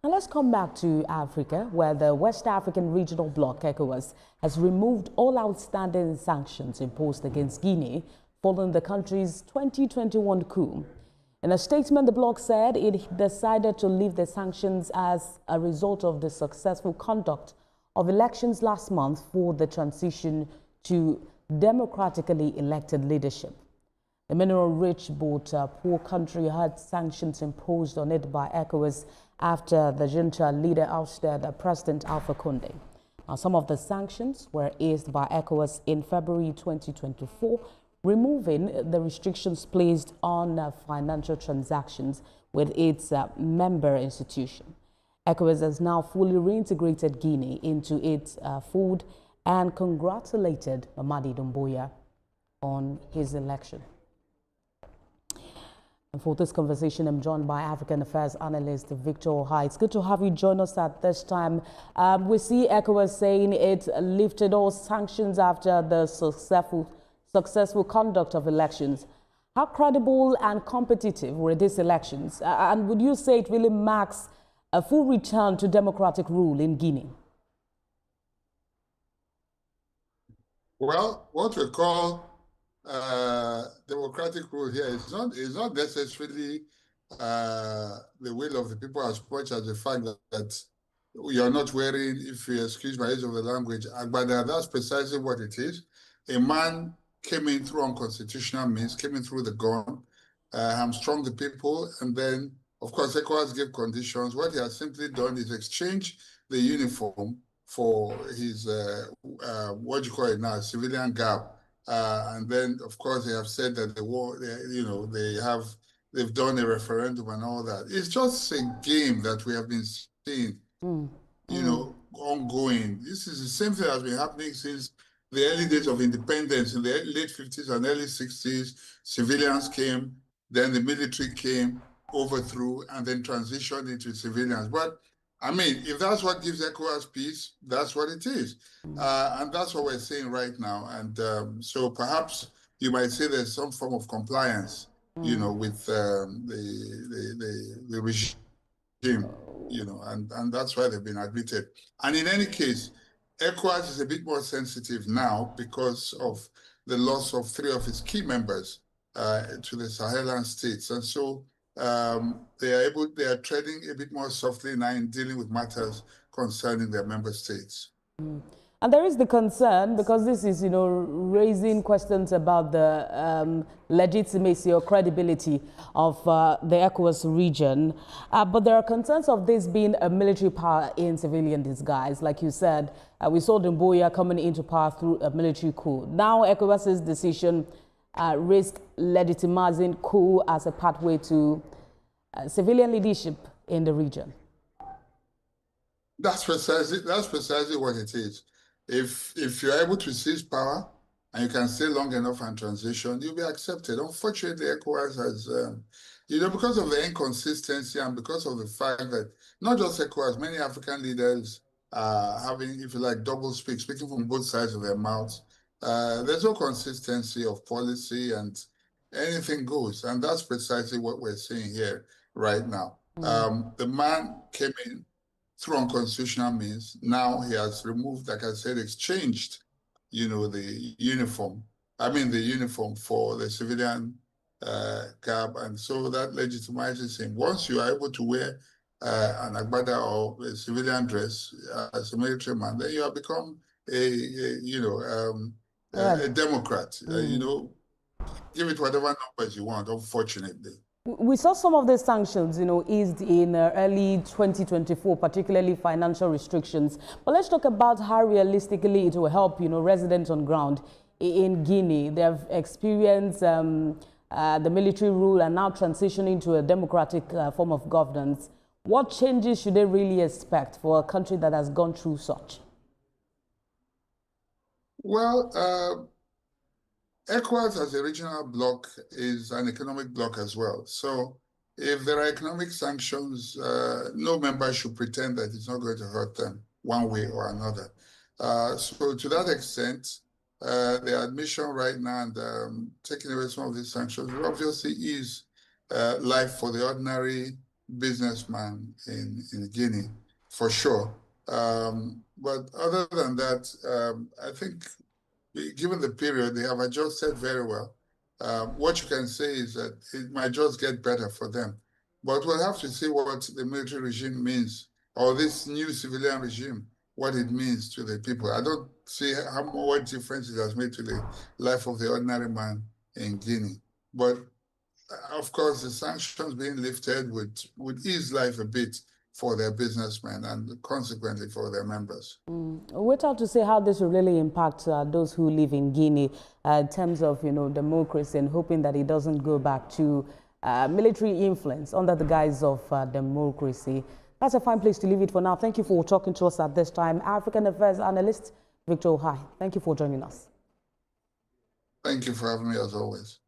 Now let's come back to Africa, where the West African Regional Bloc, ECOWAS, has removed all outstanding sanctions imposed against Guinea following the country's 2021 coup. In a statement, the bloc said it decided to lift the sanctions as a result of the successful conduct of elections last month for the transition to democratically elected leadership. The mineral-rich but poor country had sanctions imposed on it by ECOWAS after the junta leader ousted President Alpha Conde. Now, some of the sanctions were eased by ECOWAS in February 2024, removing the restrictions placed on financial transactions with its member institution. ECOWAS has now fully reintegrated Guinea into its fold and congratulated Mamadi Doumbouya on his election. And for this conversation, I'm joined by African Affairs analyst Victor Ohai. It's good to have you join us at this time. We see ECOWAS saying it lifted all sanctions after the successful conduct of elections. How credible and competitive were these elections? And would you say it really marks a full return to democratic rule in Guinea? Well, what we call democratic rule here is not necessarily the will of the people as much as the fact that you're not wearing, if you excuse my use of the language, agbada. That's precisely what it is. A man came in through unconstitutional means, came in through the gun, hamstrung the people, and then, of course, ECOWAS gave conditions. What he has simply done is exchange the uniform for his, what you call it now, civilian garb. And then, of course, they have said that the war, they've done a referendum and all that. It's just a game that we have been seeing, ongoing. This is the same thing that's been happening since the early days of independence. In the late 50s and early 60s, civilians came, then the military came, overthrew, and then transitioned into civilians. But I mean, if that's what gives ECOWAS peace, that's what it is. And that's what we're saying right now. And so perhaps you might say there's some form of compliance, with the regime, and that's why they've been admitted. And in any case, ECOWAS is a bit more sensitive now because of the loss of 3 of its key members to the Sahelan states. And so they are treading a bit more softly now in dealing with matters concerning their member states. And there is the concern, because this is, raising questions about the legitimacy or credibility of the ECOWAS region. But there are concerns of this being a military power in civilian disguise. Like you said, we saw Doumbouya coming into power through a military coup. Now ECOWAS's decision risk legitimizing coup as a pathway to civilian leadership in the region. That's precisely what it is. If you're able to seize power and you can stay long enough and transition, you'll be accepted. Unfortunately, ECOWAS has, because of the inconsistency and because of the fact that not just ECOWAS, many African leaders are having, if you like, double speaking from both sides of their mouths. There's no consistency of policy and anything goes. And that's precisely what we're seeing here right now. The man came in through unconstitutional means. Now he has removed, like I said, exchanged, the uniform for the civilian garb. And so that legitimizes him. Once you are able to wear an agbada or a civilian dress as a military man, then you have become a Democrat. Give it whatever numbers you want, unfortunately. We saw some of the sanctions, eased in early 2024, particularly financial restrictions. But let's talk about how realistically it will help, residents on ground in Guinea. They've experienced the military rule and now transitioning to a democratic form of governance. What changes should they really expect for a country that has gone through such? Well, ECOWAS as a regional bloc is an economic bloc as well. So if there are economic sanctions, no member should pretend that it's not going to hurt them one way or another. So to that extent, the admission right now and taking away some of these sanctions will obviously ease life for the ordinary businessman in Guinea, for sure. But other than that, I think given the period, they have adjusted very well. What you can say is that it might just get better for them. But we'll have to see what the military regime means, or this new civilian regime, what it means to the people. I don't see what difference it has made to the life of the ordinary man in Guinea. But of course, the sanctions being lifted would ease life a bit for their businessmen and consequently for their members. We're trying to say how this will really impact those who live in Guinea in terms of, democracy, and hoping that it doesn't go back to military influence under the guise of democracy. That's a fine place to leave it for now. Thank you for talking to us at this time. African Affairs Analyst Victor Ohai, thank you for joining us. Thank you for having me as always.